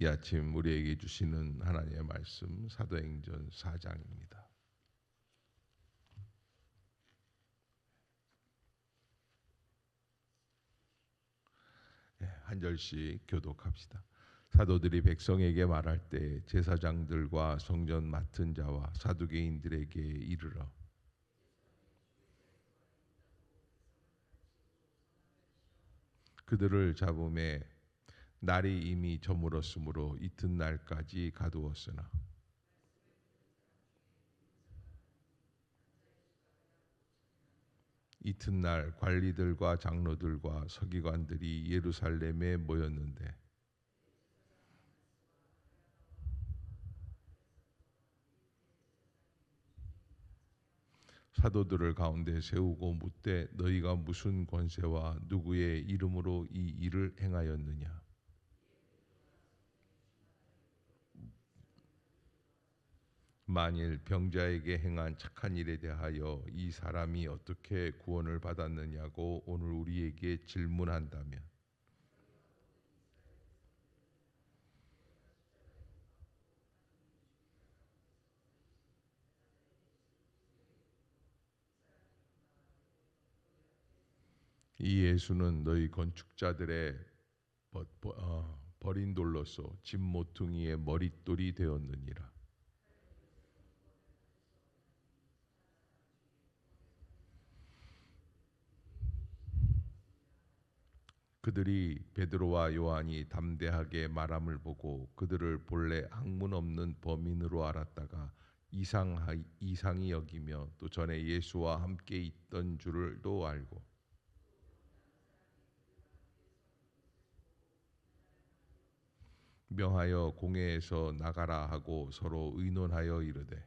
이 아침 우리에게 주시는 하나님의 말씀 사도행전 4장입니다. 한 절씩 교독합시다. 사도들이 백성에게 말할 때 제사장들과 성전 맡은 자와 사두개인들에게 이르러 그들을 잡음에 날이 이미 저물었으므로 이튿날까지 가두었으나 이튿날 관리들과 장로들과 서기관들이 예루살렘에 모였는데 사도들을 가운데 세우고 묻되 너희가 무슨 권세와 누구의 이름으로 이 일을 행하였느냐? 만일 병자에게 행한 착한 일에 대하여 이 사람이 어떻게 구원을 받았느냐고 오늘 우리에게 질문한다면 이 예수는 너희 건축자들의 버린 돌로서 집 모퉁이의 머릿돌이 되었느니라. 그들이 베드로와 요한이 담대하게 말함을 보고 그들을 본래 학문 없는 범인으로 알았다가 이상히 여기며 또 전에 예수와 함께 있던 줄도 알고 명하여 공회에서 나가라 하고 서로 의논하여 이르되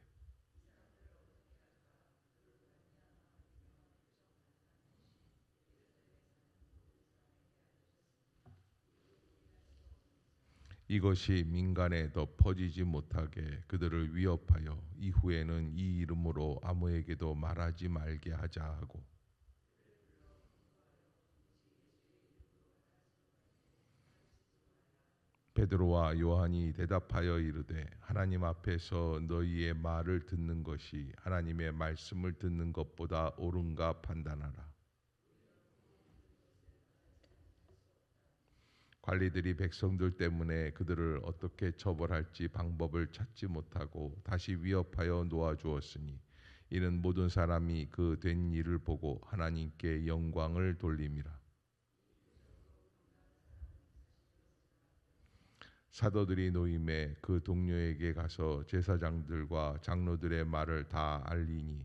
이것이 민간에 더 퍼지지 못하게 그들을 위협하여 이후에는 이 이름으로 아무에게도 말하지 말게 하자 하고 베드로와 요한이 대답하여 이르되 하나님 앞에서 너희의 말을 듣는 것이 하나님의 말씀을 듣는 것보다 옳은가 판단하라. 관리들이 백성들 때문에 그들을 어떻게 처벌할지 방법을 찾지 못하고 다시 위협하여 놓아주었으니 이는 모든 사람이 그 된 일을 보고 하나님께 영광을 돌림이라. 사도들이 노임에 그 동료에게 가서 제사장들과 장로들의 말을 다 알리니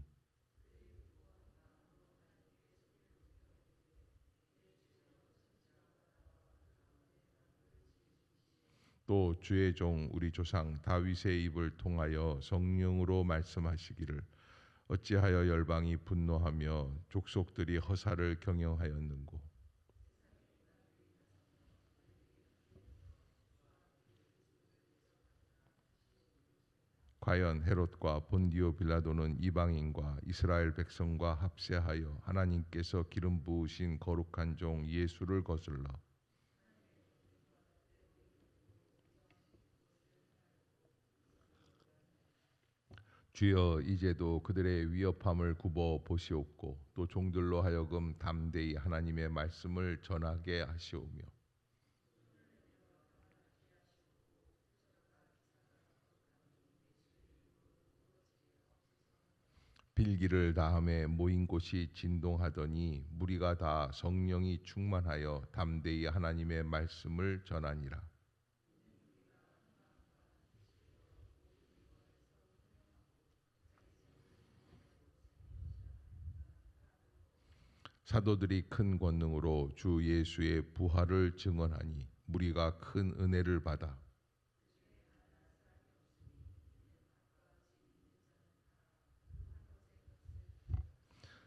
또 주의 종 우리 조상 다윗의 입을 통하여 성령으로 말씀하시기를 어찌하여 열방이 분노하며 족속들이 허사를 경영하였는고 과연 헤롯과 본디오 빌라도는 이방인과 이스라엘 백성과 합세하여 하나님께서 기름 부으신 거룩한 종 예수를 거슬러 주여 이제도 그들의 위협함을 굽어 보시옵고 또 종들로 하여금 담대히 하나님의 말씀을 전하게 하시오며 빌기를 다음에 모인 곳이 진동하더니 무리가 다 성령이 충만하여 담대히 하나님의 말씀을 전하니라. 사도들이 큰 권능으로 주 예수의 부활을 증언하니 무리가 큰 은혜를 받아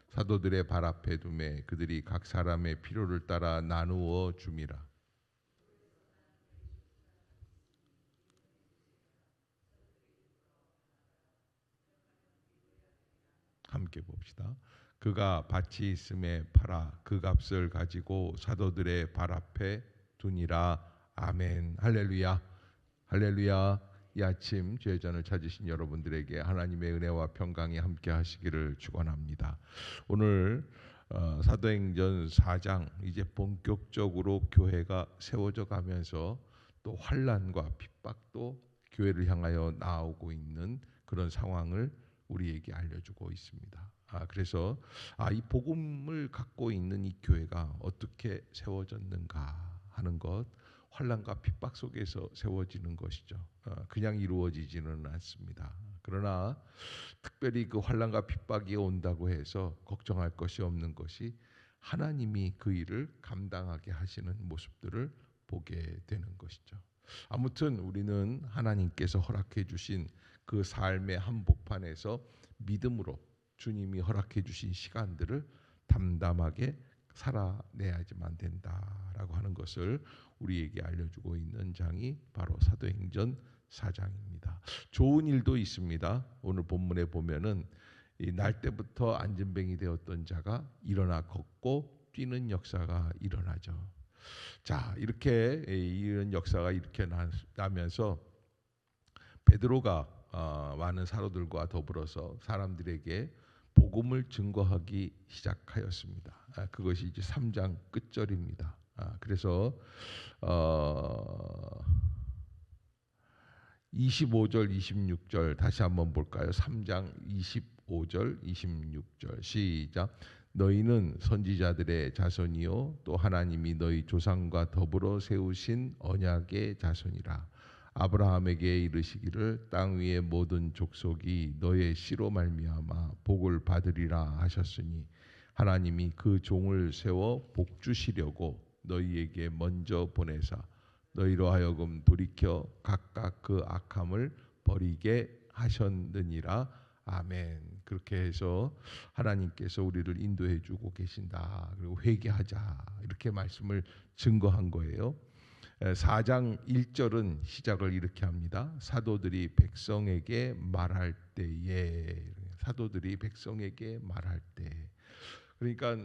사도들의 발 앞에 두매 그들이 각 사람의 필요를 따라 나누어 줌이라. 함께 봅시다. 그가 밭이 있음에 팔아 그 값을 가지고 사도들의 발 앞에 두니라. 아멘. 할렐루야. 할렐루야. 이 아침 죄전을 찾으신 여러분들에게 하나님의 은혜와 평강이 함께 하시기를 축원합니다. 오늘 사도행전 4장 이제 본격적으로 교회가 세워져 가면서 또 환난과 핍박도 교회를 향하여 나오고 있는 그런 상황을 우리에게 알려주고 있습니다. 그래서 이 복음을 갖고 있는 이 교회가 어떻게 세워졌는가 하는 것, 환난과 핍박 속에서 세워지는 것이죠. 그냥 이루어지지는 않습니다. 그러나 특별히 그 환난과 핍박이 온다고 해서 걱정할 것이 없는 것이 하나님이 그 일을 감당하게 하시는 모습들을 보게 되는 것이죠. 아무튼 우리는 하나님께서 허락해 주신 그 삶의 한복판에서 믿음으로 주님이 허락해 주신 시간들을 담담하게 살아내야지만 된다라고 하는 것을 우리에게 알려주고 있는 장이 바로 사도행전 4장입니다. 좋은 일도 있습니다. 오늘 본문에 보면은 이 날 때부터 안진뱅이 되었던 자가 일어나 걷고 뛰는 역사가 일어나죠. 자, 이렇게 이런 역사가 이렇게 나면서 베드로가 많은 사도들과 더불어서 사람들에게 복음을 증거하기 시작하였습니다. 그것이 이제 3장 끝절입니다. 그래서 25절, 26절 다시 한번 볼까요? 3장 25절, 26절 시작. 너희는 선지자들의 자손이요 또 하나님이 너희 조상과 더불어 세우신 언약의 자손이라. 아브라함에게 이르시기를 땅 위의 모든 족속이 너의 씨로 말미암아 복을 받으리라 하셨으니 하나님이 그 종을 세워 복 주시려고 너희에게 먼저 보내사 너희로 하여금 돌이켜 각각 그 악함을 버리게 하셨느니라. 아멘. 그렇게 해서 하나님께서 우리를 인도해 주고 계신다. 그리고 회개하자. 이렇게 말씀을 증거한 거예요. 4장 1절은 시작을 이렇게 합니다. 사도들이 백성에게 말할 때에. 사도들이 백성에게 말할 때. 그러니까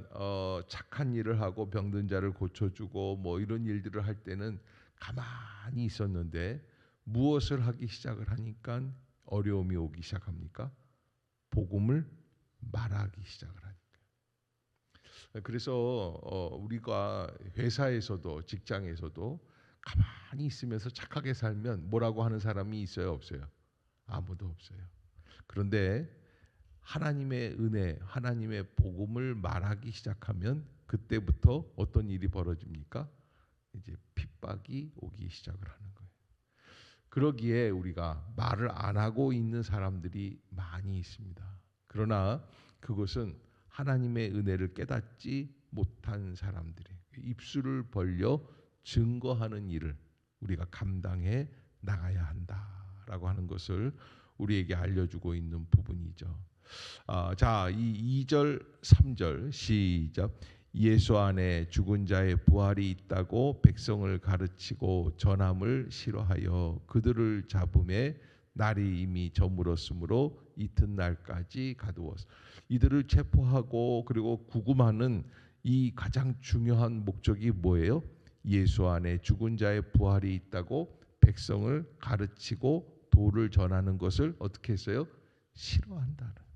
착한 일을 하고 병든 자를 고쳐주고 뭐 이런 일들을 할 때는 가만히 있었는데 무엇을 하기 시작을 하니까 어려움이 오기 시작합니까? 복음을 말하기 시작을 하니까. 그래서 우리가 회사에서도 직장에서도 가만히 있으면서 착하게 살면 뭐라고 하는 사람이 있어요, 없어요? 아무도 없어요. 그런데 하나님의 은혜, 하나님의 복음을 말하기 시작하면 그때부터 어떤 일이 벌어집니까? 이제 핍박이 오기 시작을 하는 거예요. 그러기에 우리가 말을 안 하고 있는 사람들이 많이 있습니다. 그러나 그것은 하나님의 은혜를 깨닫지 못한 사람들이 입술을 벌려 증거하는 일을 우리가 감당해 나가야 한다라고 하는 것을 우리에게 알려주고 있는 부분이죠. 자, 이 2절, 3절 시작. 예수 안에 죽은 자의 부활이 있다고 백성을 가르치고 전함을 싫어하여 그들을 잡음에 날이 이미 저물었으므로 이튿날까지 가두었어. 이들을 체포하고 그리고 구금하는 이 가장 중요한 목적이 뭐예요? 예수 안에 죽은 자의 부활이 있다고 백성을 가르치고 도를 전하는 것을 어떻게 했어요? 싫어한다는 거예요.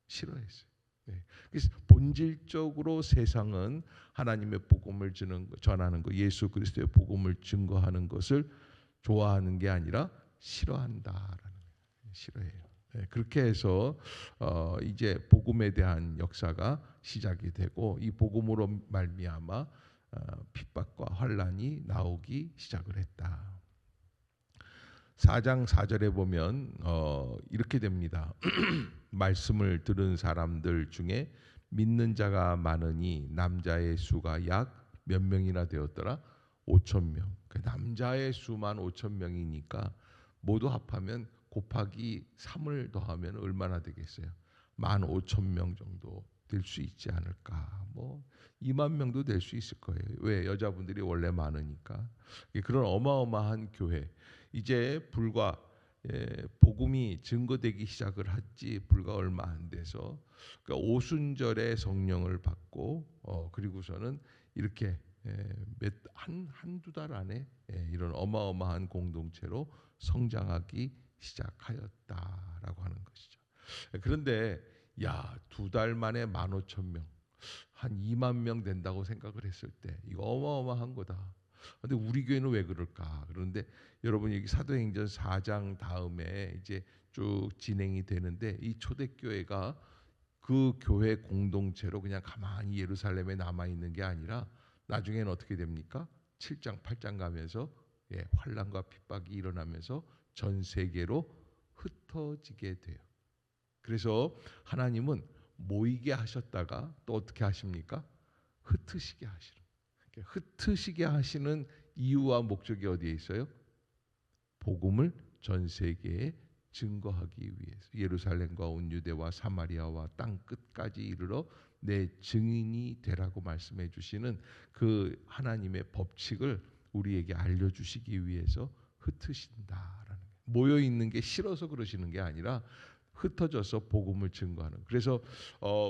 싫어했어요. 네. 그래서 본질적으로 세상은 하나님의 복음을 전하는 것, 예수 그리스도의 복음을 증거하는 것을 좋아하는 게 아니라 싫어한다라는 거예요. 싫어해요. 네. 그렇게 해서 이제 복음에 대한 역사가 시작이 되고 이 복음으로 말미암아 핍박과 환란이 나오기 시작을 했다. 4장 4절에 보면 이렇게 됩니다. 말씀을 들은 사람들 중에 믿는 자가 많으니 남자의 수가 약 몇 명이나 되었더라? 5천 명. 그 남자의 수만 5천 명이니까 모두 합하면 곱하기 3을 더하면 얼마나 되겠어요? 15,000명 정도 될 수 있지 않을까? 뭐 2만 명도 될 수 있을 거예요. 왜? 여자분들이 원래 많으니까. 그런 어마어마한 교회. 이제 불과 복음이 증거되기 시작을 했지 불과 얼마 안 돼서 그러니까 오순절에 성령을 받고 그리고서는 이렇게 한두 달 안에 이런 어마어마한 공동체로 성장하기 시작하였다라고 하는 것이죠. 그런데 두 달 만에 15,000명, 한 2만 명 된다고 생각을 했을 때 이거 어마어마한 거다. 근데 우리 교회는 왜 그럴까? 그런데 여러분 여기 사도행전 4장 다음에 이제 쭉 진행이 되는데 이 초대교회가 그 교회 공동체로 그냥 가만히 예루살렘에 남아 있는 게 아니라 나중에는 어떻게 됩니까? 7장 8장 가면서 환난과 핍박이 일어나면서 전 세계로 흩어지게 돼요. 그래서 하나님은 모이게 하셨다가 또 어떻게 하십니까? 흩으시게 하시는. 흩으시게 하시는 이유와 목적이 어디에 있어요? 복음을 전 세계에 증거하기 위해서 예루살렘과 온 유대와 사마리아와 땅 끝까지 이르러 내 증인이 되라고 말씀해 주시는 그 하나님의 법칙을 우리에게 알려주시기 위해서 흩으신다라는 거예요. 모여 있는 게 싫어서 그러시는 게 아니라 흩어져서 복음을 증거하는. 그래서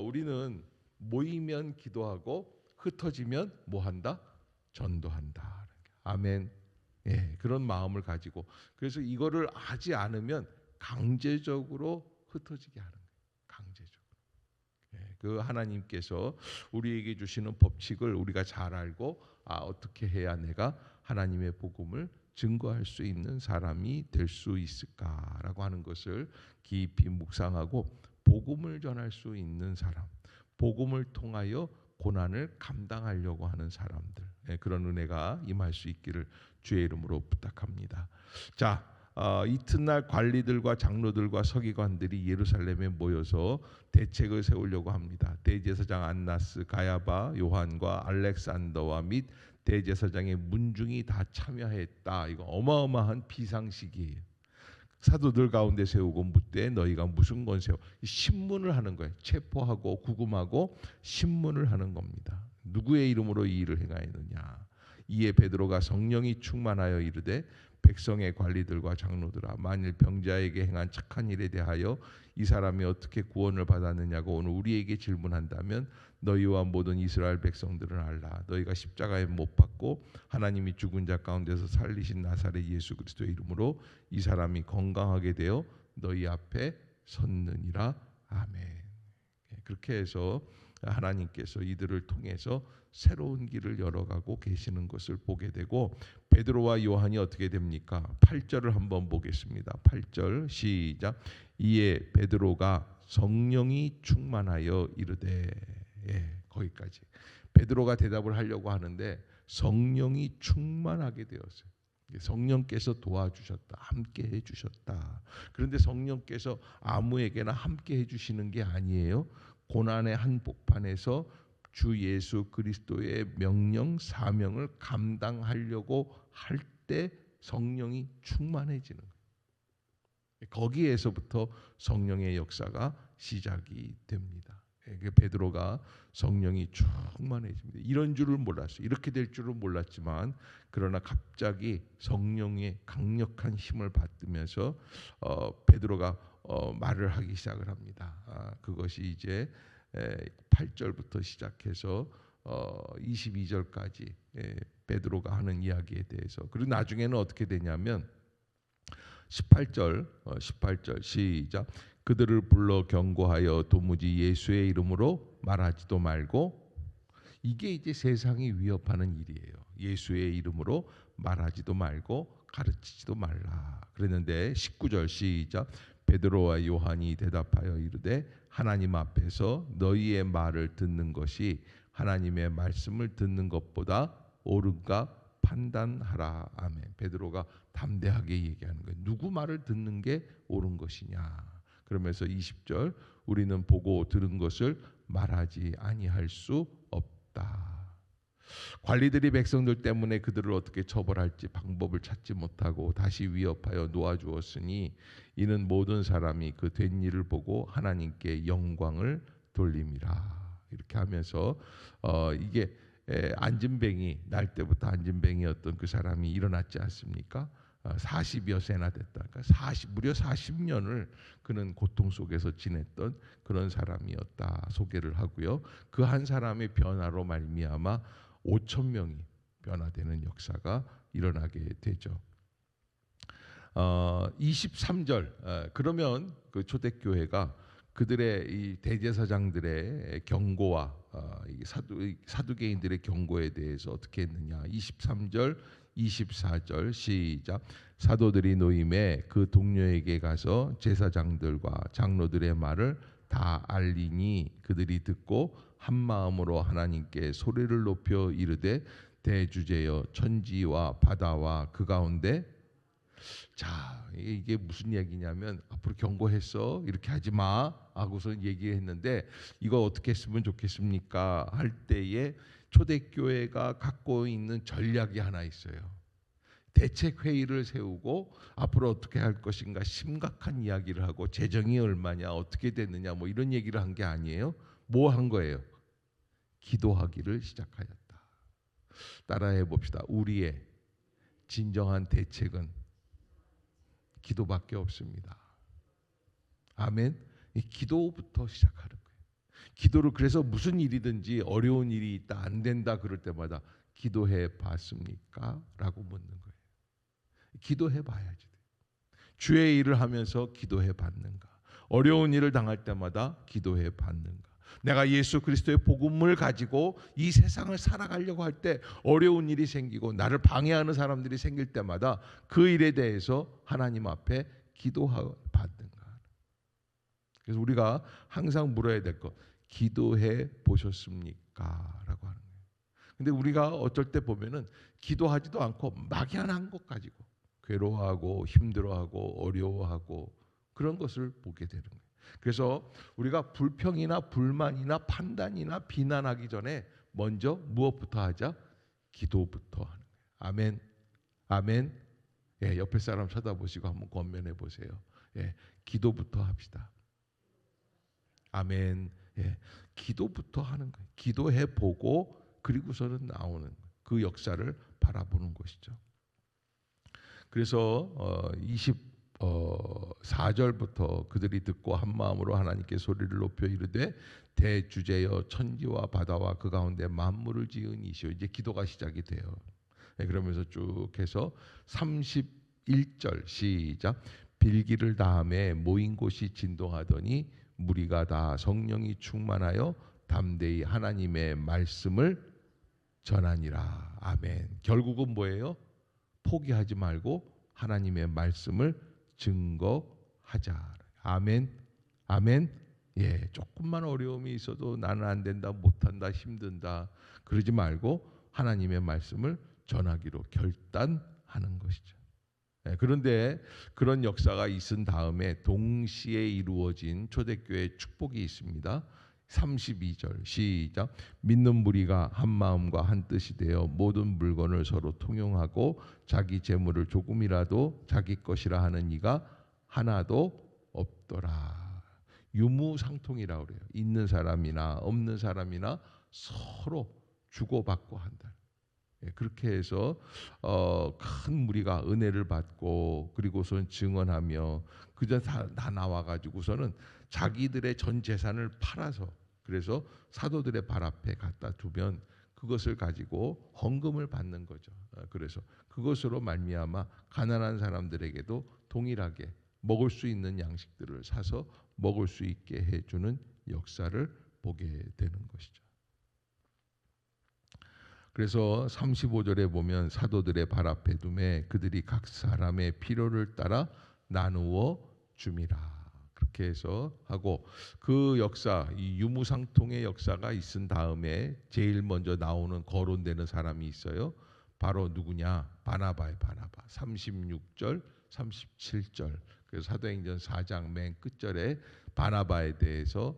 우리는 모이면 기도하고 흩어지면 뭐 한다? 전도한다. 아멘. 그런 마음을 가지고 그래서 이거를 하지 않으면 강제적으로 흩어지게 하는 거예요. 강제적으로. 그 하나님께서 우리에게 주시는 법칙을 우리가 잘 알고 어떻게 해야 내가 하나님의 복음을 증거할 수 있는 사람이 될 수 있을까라고 하는 것을 깊이 묵상하고 복음을 전할 수 있는 사람, 복음을 통하여 고난을 감당하려고 하는 사람들, 그런 은혜가 임할 수 있기를 주의 이름으로 부탁합니다. 자, 이튿날 관리들과 장로들과 서기관들이 예루살렘에 모여서 대책을 세우려고 합니다. 대제사장 안나스, 가야바, 요한과 알렉산더와 및 대제사장의 문중이 다 참여했다. 이거 어마어마한 비상식이에요. 사도들 가운데 세우고 묻되 너희가 무슨 건 세워? 신문을 하는 거예요. 체포하고 구금하고 신문을 하는 겁니다. 누구의 이름으로 이 일을 행하였느냐? 이에 베드로가 성령이 충만하여 이르되 백성의 관리들과 장로들아, 만일 병자에게 행한 착한 일에 대하여 이 사람이 어떻게 구원을 받았느냐고 오늘 우리에게 질문한다면 너희와 모든 이스라엘 백성들은 알라. 너희가 십자가에 못 박고 하나님이 죽은 자 가운데서 살리신 나사렛 예수 그리스도의 이름으로 이 사람이 건강하게 되어 너희 앞에 섰느니라. 아멘. 그렇게 해서 하나님께서 이들을 통해서 새로운 길을 열어가고 계시는 것을 보게 되고 베드로와 요한이 어떻게 됩니까? 8절을 한번 보겠습니다. 8절 시작. 이에 베드로가 성령이 충만하여 이르되, 거기까지. 베드로가 대답을 하려고 하는데 성령이 충만하게 되었어요. 성령께서 도와주셨다, 함께 해주셨다. 그런데 성령께서 아무에게나 함께 해주시는 게 아니에요. 고난의 한복판에서 주 예수 그리스도의 명령 사명을 감당하려고 할 때 성령이 충만해지는 거예요. 거기에서부터 성령의 역사가 시작이 됩니다. 베드로가 성령이 충만해집니다. 이런 줄을 몰랐어요. 이렇게 될 줄은 몰랐지만 그러나 갑자기 성령의 강력한 힘을 받으면서 베드로가 말을 하기 시작을 합니다. 그것이 이제 8절부터 시작해서 22절까지 베드로가 하는 이야기에 대해서. 그리고 나중에는 어떻게 되냐면 18절 시작. 그들을 불러 경고하여 도무지 예수의 이름으로 말하지도 말고. 이게 이제 세상이 위협하는 일이에요. 예수의 이름으로 말하지도 말고 가르치지도 말라. 그랬는데 19절 시작. 베드로와 요한이 대답하여 이르되 하나님 앞에서 너희의 말을 듣는 것이 하나님의 말씀을 듣는 것보다 옳은가 판단하라. 아멘. 베드로가 담대하게 얘기하는 거예요. 누구 말을 듣는 게 옳은 것이냐. 그러면서 20절 우리는 보고 들은 것을 말하지 아니할 수 없다. 관리들이 백성들 때문에 그들을 어떻게 처벌할지 방법을 찾지 못하고 다시 위협하여 놓아주었으니 이는 모든 사람이 그 된 일을 보고 하나님께 영광을 돌림이라. 이렇게 하면서 이게 안진뱅이 날 때부터 안진뱅이였던 그 사람이 일어났지 않습니까? 40여 세나 됐다. 그러니까 무려 40년을 그는 고통 속에서 지냈던 그런 사람이었다 소개를 하고요. 그 한 사람의 변화로 말미암아 5천 명이 변화되는 역사가 일어나게 되죠. 23절 그러면 그 초대교회가 그들의 이 대제사장들의 경고와 이 사두개인들의 경고에 대해서 어떻게 했느냐. 23절 24절 시작. 사도들이 노임에 그 동료에게 가서 제사장들과 장로들의 말을 다 알리니 그들이 듣고 한 마음으로 하나님께 소리를 높여 이르되 대주제여 천지와 바다와 그 가운데. 자, 이게 무슨 얘기냐면 앞으로 경고했어, 이렇게 하지 마 하고서 얘기했는데 이거 어떻게 했으면 좋겠습니까 할 때에 초대교회가 갖고 있는 전략이 하나 있어요. 대책 회의를 세우고 앞으로 어떻게 할 것인가 심각한 이야기를 하고 재정이 얼마냐 어떻게 됐느냐 뭐 이런 얘기를 한 게 아니에요. 뭐 한 거예요? 기도하기를 시작하였다. 따라해 봅시다. 우리의 진정한 대책은 기도밖에 없습니다. 아멘. 이 기도부터 시작하는 거예요. 기도를 그래서 무슨 일이든지 어려운 일이 있다 안 된다 그럴 때마다 기도해 봤습니까? 라고 묻는 거예요. 기도해 봐야지. 주의 일을 하면서 기도해 봤는가? 어려운 일을 당할 때마다 기도해 봤는가? 내가 예수 그리스도의 복음을 가지고 이 세상을 살아가려고 할 때 어려운 일이 생기고 나를 방해하는 사람들이 생길 때마다 그 일에 대해서 하나님 앞에 기도해 봤는가? 그래서 우리가 항상 물어야 될 것, 기도해 보셨습니까? 라고 하는 거예요. 근데 우리가 어쩔 때 보면은 기도하지도 않고 막연한 것 가지고 괴로워하고 힘들어하고 어려워하고 그런 것을 보게 되는 거예요. 그래서 우리가 불평이나 불만이나 판단이나 비난하기 전에 먼저 무엇부터 하자? 기도부터 하는 거예요. 아멘. 아멘. 예, 옆에 사람 쳐다보시고 한번 권면해 보세요. 예, 기도부터 합시다. 아멘. 예, 기도부터 하는 거예요. 기도해 보고 그리고서는 나오는 거예요. 그 역사를 바라보는 것이죠. 그래서 24절부터 그들이 듣고 한 마음으로 하나님께 소리를 높여 이르되 대주제여 천지와 바다와 그 가운데 만물을 지은 이시오. 이제 기도가 시작이 돼요. 네, 그러면서 쭉 해서 31절 시작. 빌기를 다함에 모인 곳이 진동하더니 무리가 다 성령이 충만하여 담대히 하나님의 말씀을 전하니라. 아멘. 결국은 뭐예요? 포기하지 말고 하나님의 말씀을 증거하자. 아멘. 아멘. 예, 조금만 어려움이 있어도 나는 안 된다, 못한다, 힘든다 그러지 말고 하나님의 말씀을 전하기로 결단하는 것이죠. 예, 그런데 그런 역사가 있은 다음에 동시에 이루어진 초대교회의 축복이 있습니다. 32절 시작. 믿는 무리가 한 마음과 한 뜻이 되어 모든 물건을 서로 통용하고 자기 재물을 조금이라도 자기 것이라 하는 이가 하나도 없더라. 유무상통이라고 그래요. 있는 사람이나 없는 사람이나 서로 주고받고 한다. 그렇게 해서 큰 무리가 은혜를 받고 그리고선 증언하며 그저 다 나와가지고서는 자기들의 전 재산을 팔아서 그래서 사도들의 발 앞에 갖다 두면 그것을 가지고 헌금을 받는 거죠. 그래서 그것으로 말미암아 가난한 사람들에게도 동일하게 먹을 수 있는 양식들을 사서 먹을 수 있게 해주는 역사를 보게 되는 것이죠. 그래서 35절에 보면 사도들의 발 앞에 두매 그들이 각 사람의 필요를 따라 나누어 줌이라. 그렇게 해서 하고 그 역사, 이 유무상통의 역사가 있은 다음에 제일 먼저 나오는 거론되는 사람이 있어요. 바로 누구냐? 바나바의 바나바. 36절, 37절. 그래서 사도행전 4장 맨 끝절에 바나바에 대해서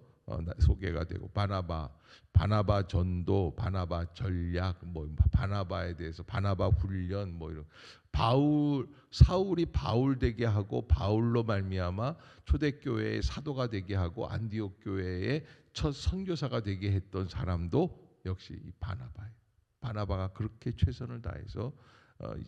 소개가 되고 바나바 전도, 바나바 전략, 뭐 바나바에 대해서 바나바 훈련, 뭐 이런 사울이 바울 되게 하고 바울로 말미암아 초대교회의 사도가 되게 하고 안디옥 교회의 첫 선교사가 되게 했던 사람도 역시 이 바나바예요. 바나바가 그렇게 최선을 다해서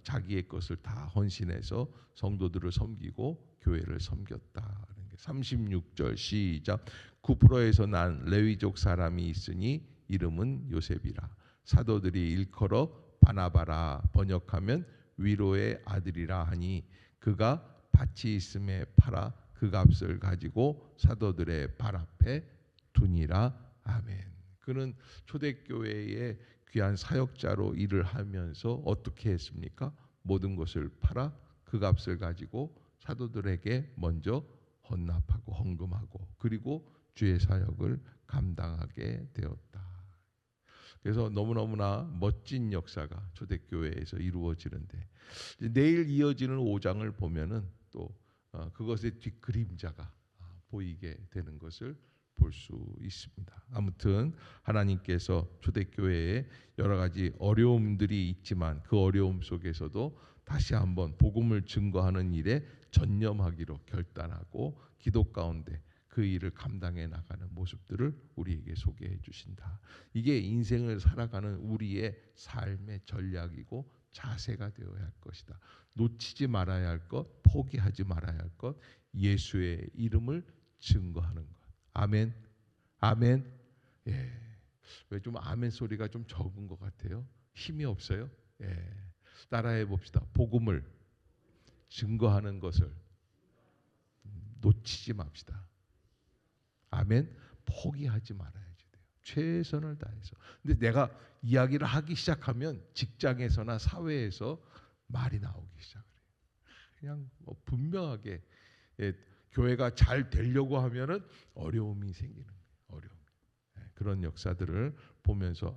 자기의 것을 다 헌신해서 성도들을 섬기고 교회를 섬겼다. 36절 시작. 구프로에서 난 레위족 사람이 있으니 이름은 요셉이라. 사도들이 일컬어 바나바라, 번역하면 위로의 아들이라 하니 그가 밭이 있음에 팔아 그 값을 가지고 사도들의 발 앞에 두니라. 아멘. 그는 초대교회의 귀한 사역자로 일을 하면서 어떻게 했습니까? 모든 것을 팔아 그 값을 가지고 사도들에게 먼저 헌납하고 헌금하고 그리고 주의 사역을 감당하게 되었다. 그래서 너무너무나 멋진 역사가 초대교회에서 이루어지는데 내일 이어지는 5장을 보면은 또 그것의 뒷그림자가 보이게 되는 것을 볼 수 있습니다. 아무튼 하나님께서 초대교회에 여러 가지 어려움들이 있지만 그 어려움 속에서도 다시 한번 복음을 증거하는 일에 전념하기로 결단하고 기도 가운데 그 일을 감당해 나가는 모습들을 우리에게 소개해 주신다. 이게 인생을 살아가는 우리의 삶의 전략이고 자세가 되어야 할 것이다. 놓치지 말아야 할 것, 포기하지 말아야 할 것, 예수의 이름을 증거하는 것. 아멘. 아멘. 예. 왜 좀 아멘 소리가 좀 적은 것 같아요? 힘이 없어요? 예. 따라해 봅시다. 복음을 증거하는 것을 놓치지 맙시다. 아멘. 포기하지 말아야지 돼요. 최선을 다해서. 근데 내가 이야기를 하기 시작하면 직장에서나 사회에서 말이 나오기 시작해요. 그냥 분명하게 교회가 잘 되려고 하면은 어려움이 생기는 거예요. 어려움. 그런 역사들을 보면서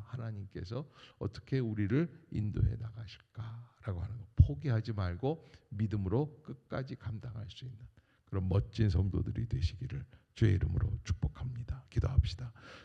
하나님께서 어떻게 우리를 인도해 나가실까라고 하는 거. 포기하지 말고 믿음으로 끝까지 감당할 수 있는 그런 멋진 성도들이 되시기를 주의 이름으로 축복합니다. 기도합시다.